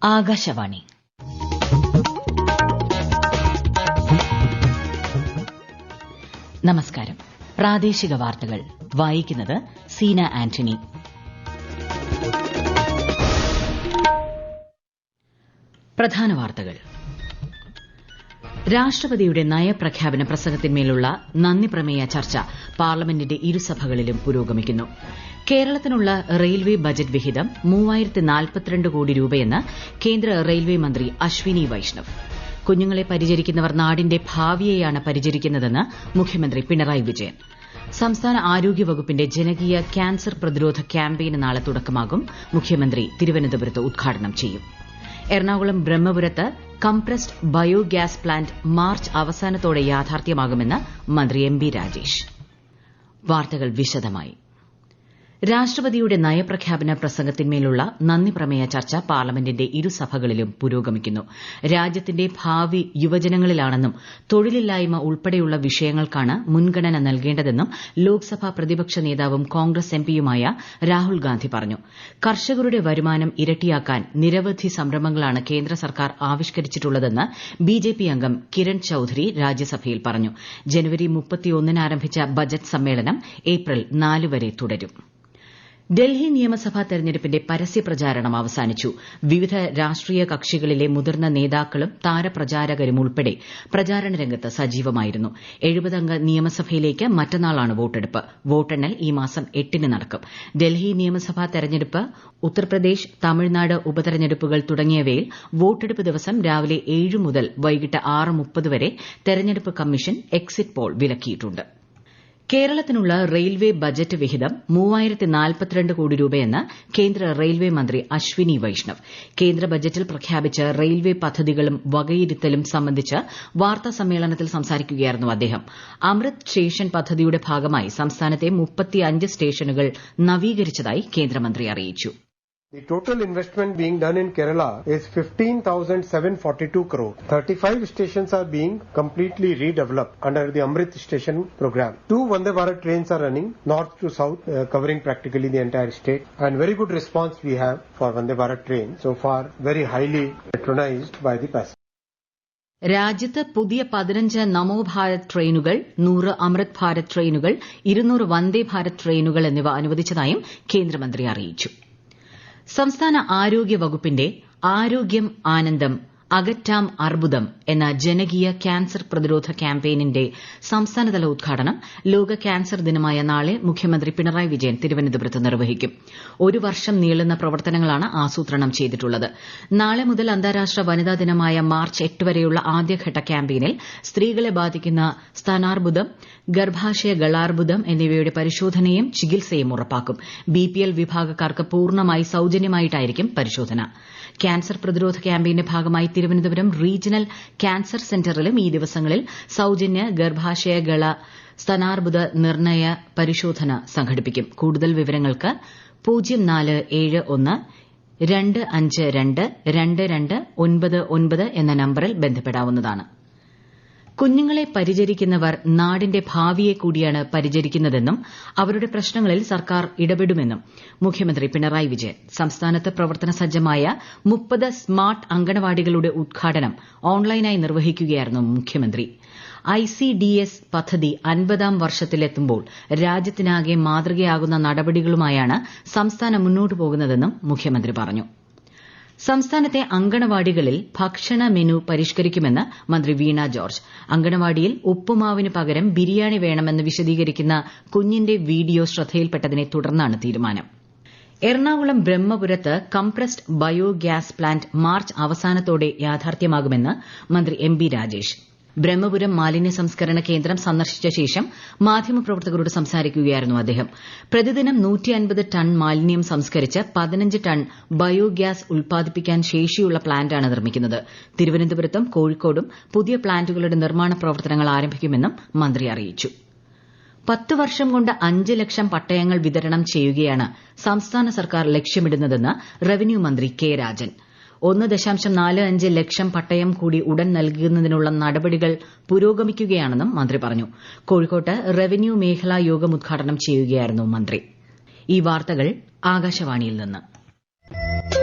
ആകാശവാണി. നമസ്കാരം. പ്രാദേശിക വാർത്തകൾ വായിക്കുന്നത് സീന ആന്റണി. പ്രധാന വാർത്തകൾ. രാഷ്ട്രപതിയുടെ നയപ്രഖ്യാപന പ്രസംഗത്തിന്മേലുള്ള നന്ദിപ്രമേയ ചർച്ച പാർലമെന്റിന്റെ ഇരുസഭകളിലും പുരോഗമിക്കുന്നു. കേരളത്തിനുള്ള റെയിൽവേ ബജറ്റ് വിഹിതം 3042 കോടി രൂപയെന്ന് കേന്ദ്ര റെയിൽവേ മന്ത്രി അശ്വിനി വൈഷ്ണവ്. കുഞ്ഞുങ്ങളെ പരിചരിക്കുന്നവർ നാടിന്റെ ഭാവിയെയാണ് പരിചരിക്കുന്നതെന്ന് മുഖ്യമന്ത്രി പിണറായി വിജയൻ. സംസ്ഥാന ആരോഗ്യവകുപ്പിന്റെ ജനകീയ ക്യാൻസർ പ്രതിരോധ ക്യാമ്പയിന് നാളെ തുടക്കമാകും. മുഖ്യമന്ത്രി തിരുവനന്തപുരത്ത് ഉദ്ഘാടനം ചെയ്യും. എറണാകുളം ബ്രഹ്മപുരത്ത് കംപ്രസ്ഡ് ബയോഗ്യാസ് പ്ലാന്റ് മാർച്ച് അവസാനത്തോടെ യാഥാർത്ഥ്യമാകുമെന്ന് മന്ത്രി എം.ബി. രാജേഷ്. വാർത്തകൾ വിശദമായി. രാഷ്ട്രപതിയുടെ നയപ്രഖ്യാപന പ്രസംഗത്തിന്മേലുള്ള നന്ദിപ്രമേയ ചർച്ച പാർലമെന്റിന്റെ ഇരുസഭകളിലും പുരോഗമിക്കുന്നു. രാജ്യത്തിന്റെ ഭാവി യുവജനങ്ങളിലാണെന്നും തൊഴിലില്ലായ്മ ഉൾപ്പെടെയുള്ള വിഷയങ്ങൾക്കാണ് മുൻഗണന നൽകേണ്ടതെന്നും ലോക്സഭാ പ്രതിപക്ഷ നേതാവും കോൺഗ്രസ് എംപിയുമായ രാഹുൽ ഗാന്ധി പറഞ്ഞു. കർഷകരുടെ വരുമാനം ഇരട്ടിയാക്കാൻ നിരവധി സംരംഭങ്ങളാണ് കേന്ദ്ര സർക്കാർ ആവിഷ്കരിച്ചിട്ടുള്ളതെന്ന് ബിജെപി അംഗം കിരൺ ചൌധരി രാജ്യസഭയിൽ പറഞ്ഞു. ജനുവരി 31-ന് ആരംഭിച്ച ബജറ്റ് സമ്മേളനം ഏപ്രിൽ 4 വരെ തുടരും. ഡൽഹി നിയമസഭാ തെരഞ്ഞെടുപ്പിന്റെ പരസ്യപ്രചാരണം അവസാനിച്ചു. വിവിധ രാഷ്ട്രീയ കക്ഷികളിലെ മുതിർന്ന നേതാക്കളും താരപ്രചാരകരും ഉൾപ്പെടെ പ്രചാരണ രംഗത്ത് സജീവമായിരുന്നു. 70 അംഗ നിയമസഭയിലേക്ക് മറ്റന്നാളാണ് വോട്ടെടുപ്പ്. വോട്ടെണ്ണൽ ഈ മാസം 8-ന് നടക്കും. ഡൽഹി നിയമസഭാ തെരഞ്ഞെടുപ്പ്, ഉത്തർപ്രദേശ്, തമിഴ്നാട് ഉപതെരഞ്ഞെടുപ്പുകൾ തുടങ്ങിയവയിൽ വോട്ടെടുപ്പ് ദിവസം രാവിലെ 7 മുതൽ വൈകിട്ട് 6:30 വരെ തെരഞ്ഞെടുപ്പ് കമ്മീഷൻ എക്സിറ്റ് പോൾ വിലക്കിയിട്ടുണ്ട്. കേരളത്തിനുള്ള റെയിൽവേ ബജറ്റ് വിഹിതം 3042 കോടി രൂപയെന്ന് കേന്ദ്ര റെയിൽവേ മന്ത്രി അശ്വിനി വൈഷ്ണവ്. കേന്ദ്ര ബജറ്റിൽ പ്രഖ്യാപിച്ച റെയിൽവേ പദ്ധതികളും വകയിരുത്തലും സംബന്ധിച്ച് വാർത്താസമ്മേളനത്തിൽ സംസാരിക്കുകയായിരുന്നു അദ്ദേഹം. അമൃത് സ്റ്റേഷൻ പദ്ധതിയുടെ ഭാഗമായി സംസ്ഥാനത്തെ 35 സ്റ്റേഷനുകൾ നവീകരിച്ചതായി കേന്ദ്രമന്ത്രി അറിയിച്ചു. The total investment being done in Kerala is 15,742 crore. 35 stations are being completely redeveloped under the Amrit Station program. 2 Vande Bharat trains are running north to south, covering practically the entire state. And very good response we have for Vande Bharat train. So far, very highly patronized by the passengers. രാജ്യത്ത് പുതിയ 15 നമോ ഭാരത് ട്രെയിനുകൾ, 100 അമൃത് ഭാരത് ട്രെയിനുകൾ, 200 വന്ദേ ഭാരത് ട്രെയിനുകൾ എന്നിവ അനുവദിച്ചതായും കേന്ദ്രമന്ത്രി അറിയിച്ചു. സംസ്ഥാന ആരോഗ്യ വകുപ്പിന്റെ ആരോഗ്യം ആനന്ദം അകറ്റാം അർബുദം എന്ന ജനകീയ ക്യാൻസർ പ്രതിരോധ ക്യാമ്പയിനിന്റെ സംസ്ഥാനതല ഉദ്ഘാടനം ലോക ക്യാൻസർ ദിനമായ നാളെ മുഖ്യമന്ത്രി പിണറായി വിജയൻ തിരുവനന്തപുരത്ത് നിർവഹിക്കും. 1 വർഷം നീളുന്ന പ്രവർത്തനങ്ങളാണ് ആസൂത്രണം ചെയ്തിട്ടുള്ളത്. നാളെ മുതൽ അന്താരാഷ്ട്ര വനിതാ ദിനമായ മാർച്ച് 8 വരെയുള്ള ആദ്യഘട്ട ക്യാമ്പയിനിൽ സ്ത്രീകളെ ബാധിക്കുന്ന സ്തനാർബുദം, ഗർഭാശയ ഗളാർബുദം എന്നിവയുടെ പരിശോധനയും ചികിത്സയും ഉറപ്പാക്കും. ബിപിഎൽ വിഭാഗക്കാർക്ക് പൂർണ്ണമായി സൌജന്യമായിട്ടായിരിക്കും പരിശോധന. ക്യാൻസർ പ്രതിരോധ ക്യാമ്പയിന്റെ ഭാഗമായി തിരുവനന്തപുരം റീജിയണൽ ക്യാൻസർ സെന്ററിലും ഈ ദിവസങ്ങളിൽ സൌജന്യ ഗർഭാശയഗള സ്തനാർബുദ നിർണയ പരിശോധന സംഘടിപ്പിക്കും. കൂടുതൽ വിവരങ്ങൾക്ക് 0471 252 2299 എന്ന നമ്പറിൽ ബന്ധപ്പെടാവുന്നതാണ്. കുഞ്ഞുങ്ങളെ പരിചരിക്കുന്നവർ നാടിന്റെ ഭാവിയെ കൂടിയാണ് പരിചരിക്കുന്നതെന്നും അവരുടെ പ്രശ്നങ്ങളിൽ സർക്കാർ ഇടപെടുമെന്നും മുഖ്യമന്ത്രി പിണറായി വിജയൻ. സംസ്ഥാനത്ത് പ്രവർത്തന സജ്ജമായ 30 സ്മാർട്ട് അങ്കണവാടികളുടെ ഉദ്ഘാടനം ഓൺലൈനായി നിർവഹിക്കുകയായിരുന്നു മുഖ്യമന്ത്രി. ICDS പദ്ധതി 50ാം വർഷത്തിലെത്തുമ്പോൾ രാജ്യത്തിനാകെ മാതൃകയാകുന്ന നടപടികളുമായാണ് സംസ്ഥാനം മുന്നോട്ടു പോകുന്നതെന്നും മുഖ്യമന്ത്രി പറഞ്ഞു. സംസ്ഥാനത്തെ അങ്കണവാടികളിൽ ഭക്ഷണ മെനു പരിഷ്കരിക്കുമെന്ന് മന്ത്രി വീണ ജോർജ്. അങ്കണവാടിയിൽ ഉപ്പുമാവിന് പകരം ബിരിയാണി വേണമെന്ന് വിശദീകരിക്കുന്ന കുഞ്ഞിന്റെ വീഡിയോ ശ്രദ്ധയിൽപ്പെട്ടതിനെ തുടർന്നാണ് തീരുമാനം. എറണാകുളം ബ്രഹ്മപുരത്ത് കംപ്രസ്ഡ് ബയോഗ്യാസ് പ്ലാന്റ് മാർച്ച് അവസാനത്തോടെ യാഥാർത്ഥ്യമാകുമെന്ന് മന്ത്രി എം.ബി. രാജേഷ്. ബ്രഹ്മപുരം മാലിന്യ സംസ്കരണ കേന്ദ്രം സന്ദർശിച്ച ശേഷം മാധ്യമപ്രവർത്തകരോട് സംസാരിക്കുകയായിരുന്നു അദ്ദേഹം. പ്രതിദിനം 150 ടൺ മാലിന്യം സംസ്കരിച്ച് 15 ടൺ ബയോഗ്യാസ് ഉൽപ്പാദിപ്പിക്കാൻ ശേഷിയുള്ള പ്ലാന്റാണ് നിർമ്മിക്കുന്നത്. തിരുവനന്തപുരത്തും കോഴിക്കോടും പുതിയ പ്ലാന്റുകളുടെ നിർമ്മാണ പ്രവർത്തനങ്ങൾ ആരംഭിക്കുമെന്നും മന്ത്രി അറിയിച്ചു. 10 വർഷം കൊണ്ട് 5 ലക്ഷം പട്ടയങ്ങൾ വിതരണം ചെയ്യുകയാണ് സംസ്ഥാന സർക്കാർ ലക്ഷ്യമിടുന്നതെന്ന് റവന്യൂ മന്ത്രി കെ രാജൻ. 1.45 ലക്ഷം പട്ടയം കൂടി ഉടൻ നൽകുന്നതിനുള്ള നടപടികൾ പുരോഗമിക്കുകയാണെന്നും മന്ത്രി പറഞ്ഞു. കോഴിക്കോട്ട് റവന്യൂ മേഖലാ യോഗം ഉദ്ഘാടനം ചെയ്യുകയായിരുന്നു മന്ത്രി. ഈ വാർത്തകൾ ആകാശവാണിയിൽ നിന്ന്.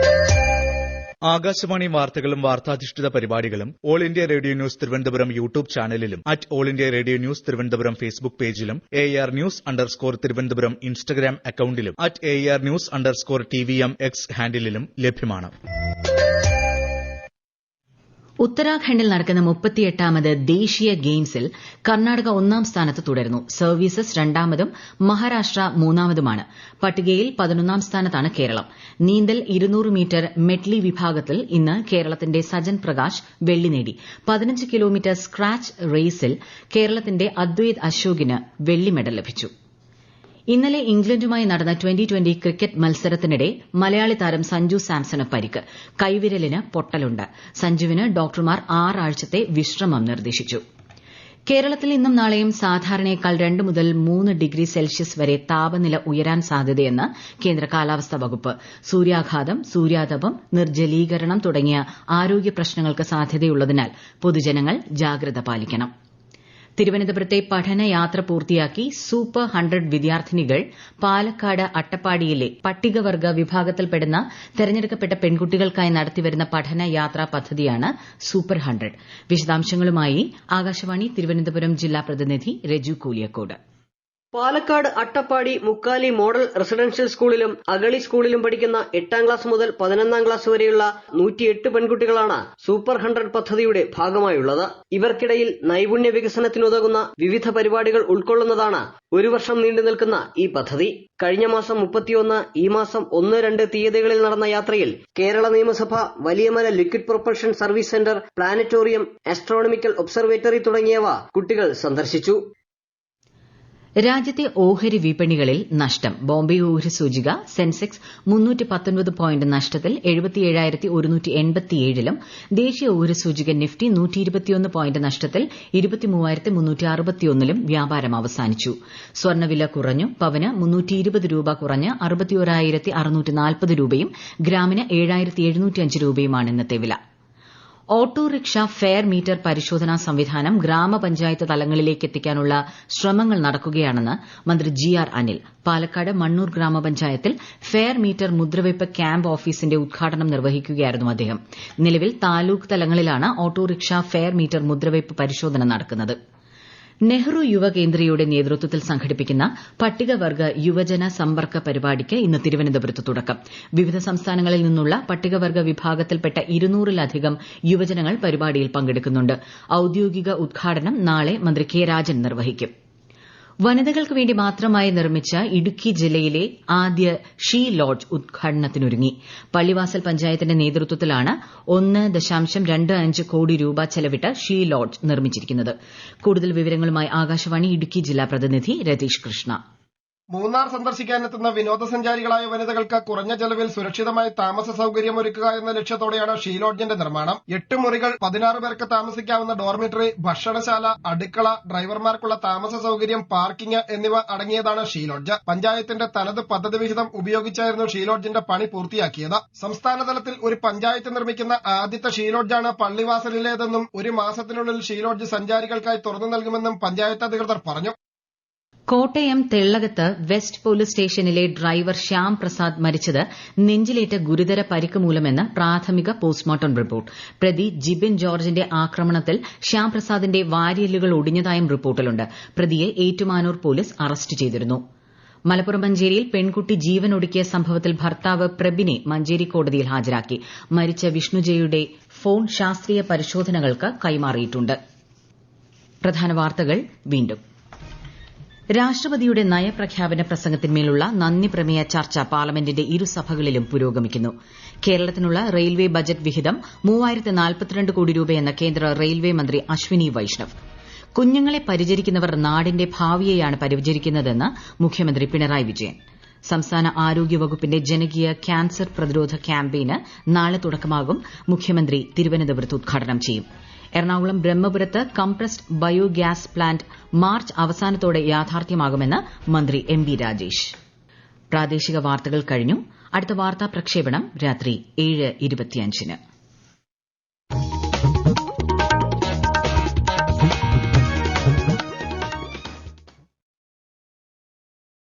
ആകാശവാണി വാർത്തകളും വാർത്താധിഷ്ഠിത പരിപാടികളും All India Radio News Thiruvananthapuram YouTube ചാനലിലും All India Radio News Thiruvananthapuram Facebook പേജിലും AR News_ തിരുവനന്തപുരം ഇൻസ്റ്റഗ്രാം അക്കൌണ്ടിലും AR News_TVM X ഹാൻഡിലും ലഭ്യമാണ്. ഉത്തരാഖണ്ഡിൽ നടക്കുന്ന 38ാമത് ദേശീയ ഗെയിംസിൽ കർണാടക 1ാം സ്ഥാനത്ത് തുടരുന്നു. സർവീസസ് 2ാമതും മഹാരാഷ്ട്ര 3ാമതുമാണ്. പട്ടികയിൽ 11ാം സ്ഥാനത്താണ് കേരളം. നീന്തൽ 200 മീറ്റർ മെഡ്ലി വിഭാഗത്തിൽ ഇന്ന് കേരളത്തിന്റെ സജൻ പ്രകാശ് വെള്ളി നേടി. 15 കിലോമീറ്റർ സ്ക്രാച്ച് റേസിൽ കേരളത്തിന്റെ അദ്വൈത് അശോകിന് വെള്ളി മെഡൽ ലഭിച്ചു. ഇന്നലെ ഇംഗ്ലണ്ടുമായി നടന്ന 2020 ക്രിക്കറ്റ് മത്സരത്തിനിടെ മലയാളി താരം സഞ്ജു സാംസണ് പരിക്ക്. കൈവിരലിന് പൊട്ടലുണ്ട്. സഞ്ജുവിന് ഡോക്ടർമാർ 6 ആഴ്ചത്തെ വിശ്രമം നിർദ്ദേശിച്ചു. കേരളത്തിൽ ഇന്നും നാളെയും സാധാരണയേക്കാൾ 2 മുതൽ 3 ഡിഗ്രി സെൽഷ്യസ് വരെ താപനില ഉയരാൻ സാധ്യതയെന്ന് കേന്ദ്ര കാലാവസ്ഥാ വകുപ്പ്. സൂര്യാഘാതം, സൂര്യാതപം, നിർജ്ജലീകരണം തുടങ്ങിയ ആരോഗ്യ പ്രശ്നങ്ങൾക്ക് സാധ്യതയുള്ളതിനാൽ പൊതുജനങ്ങൾ ജാഗ്രത പാലിക്കണം. തിരുവനന്തപുരത്തെ പഠനയാത്ര പൂർത്തിയാക്കി സൂപ്പർ 100 വിദ്യാർത്ഥിനികൾ പാലക്കാട് അട്ടപ്പാടിയിലെ പട്ടികവർഗ വിഭാഗത്തിൽപ്പെടുന്ന തെരഞ്ഞെടുക്കപ്പെട്ട പെൺകുട്ടികൾക്കായി നടത്തിവരുന്ന പഠനയാത്രാ പദ്ധതിയാണ് സൂപ്പർ 100. വിശദാംശങ്ങളുമായി ആകാശവാണി തിരുവനന്തപുരം ജില്ലാ പ്രതിനിധി രജു കൂലിയക്കോട്. പാലക്കാട് അട്ടപ്പാടി മുക്കാലി മോഡൽ റെസിഡൻഷ്യൽ സ്കൂളിലും അഗളി സ്കൂളിലും പഠിക്കുന്ന 8ാം ക്ലാസ് മുതൽ 11ാം ക്ലാസ് വരെയുള്ള 108 പെൺകുട്ടികളാണ് സൂപ്പർ 100 പദ്ധതിയുടെ ഭാഗമായുള്ളത്. ഇവർക്കിടയിൽ നൈപുണ്യ വികസനത്തിനുതകുന്ന വിവിധ പരിപാടികൾ ഉൾക്കൊള്ളുന്നതാണ് 1 വർഷം നീണ്ടു നിൽക്കുന്ന ഈ പദ്ധതി. കഴിഞ്ഞ മാസം 31, ഈ മാസം 1, 2 തീയതികളിൽ നടന്ന യാത്രയിൽ കേരള നിയമസഭ, Valiamala liquid propulsion service centre, planetarium, astronomical observatory തുടങ്ങിയവ കുട്ടികൾ സന്ദർശിച്ചു. രാജ്യത്തെ ഓഹരി വിപണികളിൽ നഷ്ടം. ബോംബെ ഓഹരി സൂചിക സെൻസെക്സ് 319 പോയിന്റ് നഷ്ടത്തിൽ 77,187ലും ദേശീയ ഓഹരി സൂചിക നിഫ്റ്റി 121 പോയിന്റ് നഷ്ടത്തിൽ 23,361ലും വ്യാപാരം അവസാനിച്ചു. സ്വർണ്ണവില കുറഞ്ഞു. പവന് 320 രൂപ കുറഞ്ഞ് 61,640 രൂപയും ഗ്രാമിന് 7,705 രൂപയുമാണ് ഇന്നത്തെ വില. ഓട്ടോറിക്ഷ ഫെയർ മീറ്റർ പരിശോധനാ സംവിധാനം ഗ്രാമപഞ്ചായത്ത് തലങ്ങളിലേക്ക് എത്തിക്കാനുള്ള ശ്രമങ്ങൾ നടക്കുകയാണെന്ന് മന്ത്രി GR അനിൽ. പാലക്കാട് മണ്ണൂർ ഗ്രാമപഞ്ചായത്തിൽ ഫെയർ മീറ്റർ മുദ്രവയ്പ് ക്യാമ്പ് ഓഫീസിന്റെ ഉദ്ഘാടനം നിർവഹിക്കുകയായിരുന്നു അദ്ദേഹം. നിലവിൽ താലൂക്ക് തലങ്ങളിലാണ് ഓട്ടോറിക്ഷ ഫെയർ മീറ്റർ മുദ്രവയ്പ് പരിശോധന നടക്കുന്നത്. നെഹ്റു യുവകേന്ദ്രയുടെ നേതൃത്വത്തിൽ സംഘടിപ്പിക്കുന്ന പട്ടികവർഗ യുവജന സമ്പർക്ക പരിപാടിക്ക് ഇന്ന് തിരുവനന്തപുരത്ത് തുടക്കം. വിവിധ സംസ്ഥാനങ്ങളിൽ നിന്നുള്ള പട്ടികവർഗ വിഭാഗത്തിൽപ്പെട്ട 200-ലധികം യുവജനങ്ങൾ പരിപാടിയിൽ പങ്കെടുക്കുന്നുണ്ട്. ഔദ്യോഗിക ഉദ്ഘാടനം നാളെ മന്ത്രി കെ രാജൻ നിർവഹിക്കും. വനിതകൾക്ക് വേണ്ടി മാത്രമായി നിർമ്മിച്ച ഇടുക്കി ജില്ലയിലെ ആദ്യ ഷീ ലോഡ്ജ് ഉദ്ഘാടനത്തിനൊരുങ്ങി. പള്ളിവാസൽ പഞ്ചായത്തിന്റെ നേതൃത്വത്തിലാണ് 1.25 കോടി രൂപ ചെലവിട്ട് ഷീ ലോഡ്ജ് നിർമ്മിച്ചിരിക്കുന്നത്. കൂടുതൽ വിവരങ്ങളുമായി ആകാശവാണി ഇടുക്കി ജില്ലാ പ്രതിനിധി രതീഷ് കൃഷ്ണ. മൂന്നാർ സന്ദർശിക്കാനെത്തുന്ന വിനോദസഞ്ചാരികളായ വനിതകൾക്ക് കുറഞ്ഞ ചെലവിൽ സുരക്ഷിതമായ താമസ സൌകര്യം ഒരുക്കുക എന്ന ലക്ഷ്യത്തോടെയാണ് ഷീ ലോഡ്ജിന്റെ നിർമ്മാണം. 8 മുറികൾ, 16 പേർക്ക് താമസിക്കാവുന്ന ഡോർമിറ്ററി, ഭക്ഷണശാല, അടുക്കള, ഡ്രൈവർമാർക്കുള്ള താമസ സൌകര്യം, പാർക്കിംഗ് എന്നിവ അടങ്ങിയതാണ് ഷീ ലോഡ്ജ്. പഞ്ചായത്തിന്റെ തനത് പദ്ധതി വിഹിതം ഉപയോഗിച്ചായിരുന്നു ഷീ ലോഡ്ജിന്റെ പണി പൂർത്തിയാക്കിയത്. സംസ്ഥാനതലത്തിൽ ഒരു പഞ്ചായത്ത് നിർമ്മിക്കുന്ന ആദ്യത്തെ ഷീ ലോഡ്ജാണ് പള്ളിവാസലിലേതെന്നും 1 മാസത്തിനുള്ളിൽ ഷീ ലോഡ്ജ് സഞ്ചാരികൾക്കായി തുറന്നു നൽകുമെന്നും പഞ്ചായത്ത് അധികൃതർ പറഞ്ഞു. കോട്ടയം തെള്ളകത്ത് വെസ്റ്റ് പോലീസ് സ്റ്റേഷനിലെ ഡ്രൈവർ ശ്യാം പ്രസാദ് മരിച്ചത് നെഞ്ചിലേറ്റ ഗുരുതര പരിക്ക് മൂലമെന്ന് പ്രാഥമിക പോസ്റ്റ്മോർട്ടം റിപ്പോർട്ട്. പ്രതി ജിബിൻ ജോർജിന്റെ ആക്രമണത്തിൽ ശ്യാം പ്രസാദിന്റെ വാരിയെല്ലുകൾ ഒടിഞ്ഞതായും റിപ്പോർട്ടിലുണ്ട്. പ്രതിയെ ഏറ്റുമാനൂർ പോലീസ് അറസ്റ്റ് ചെയ്തിരുന്നു. മലപ്പുറം മഞ്ചേരിയിൽ പെൺകുട്ടി ജീവനൊടുക്കിയ സംഭവത്തിൽ ഭർത്താവ് പ്രബിനെ മഞ്ചേരി കോടതിയിൽ ഹാജരാക്കി. മരിച്ച വിഷ്ണുജയുടെ ഫോൺ ശാസ്ത്രീയ പരിശോധനകൾക്ക് കൈമാറിയിട്ടുണ്ട്. പ്രധാന വാർത്തകൾ വീണ്ടും. രാഷ്ട്രപതിയുടെ നയപ്രഖ്യാപന പ്രസംഗത്തിന്മേലുള്ള നന്ദി പ്രമേയ ചർച്ച പാർലമെന്റിന്റെ ഇരുസഭകളിലും പുരോഗമിക്കുന്നു. കേരളത്തിനുള്ള റെയിൽവേ ബജറ്റ് വിഹിതം 3042 കോടി രൂപയെന്ന് കേന്ദ്ര റെയിൽവേ മന്ത്രി അശ്വിനി വൈഷ്ണവ്. കുഞ്ഞുങ്ങളെ പരിചരിക്കുന്നവർ നാടിന്റെ ഭാവിയെയാണ് പരിചരിക്കുന്നതെന്ന് മുഖ്യമന്ത്രി പിണറായി വിജയൻ. സംസ്ഥാന ആരോഗ്യവകുപ്പിന്റെ ജനകീയ ക്യാൻസർ പ്രതിരോധ ക്യാമ്പയിന് നാളെ തുടക്കമാകും. മുഖ്യമന്ത്രി തിരുവനന്തപുരത്ത് ഉദ്ഘാടനം ചെയ്യും. എറണാകുളം ബ്രഹ്മപുരത്ത് കംപ്രസ്ഡ് ബയോഗ്യാസ് പ്ലാന്റ് മാർച്ച് അവസാനത്തോടെ യാഥാർത്ഥ്യമാകുമെന്ന് മന്ത്രി MB രാജേഷ്. പ്രാദേശിക വാർത്തകൾ കഴിഞ്ഞു. അടുത്ത വാർത്താ പ്രക്ഷേപണം രാത്രി 7:25.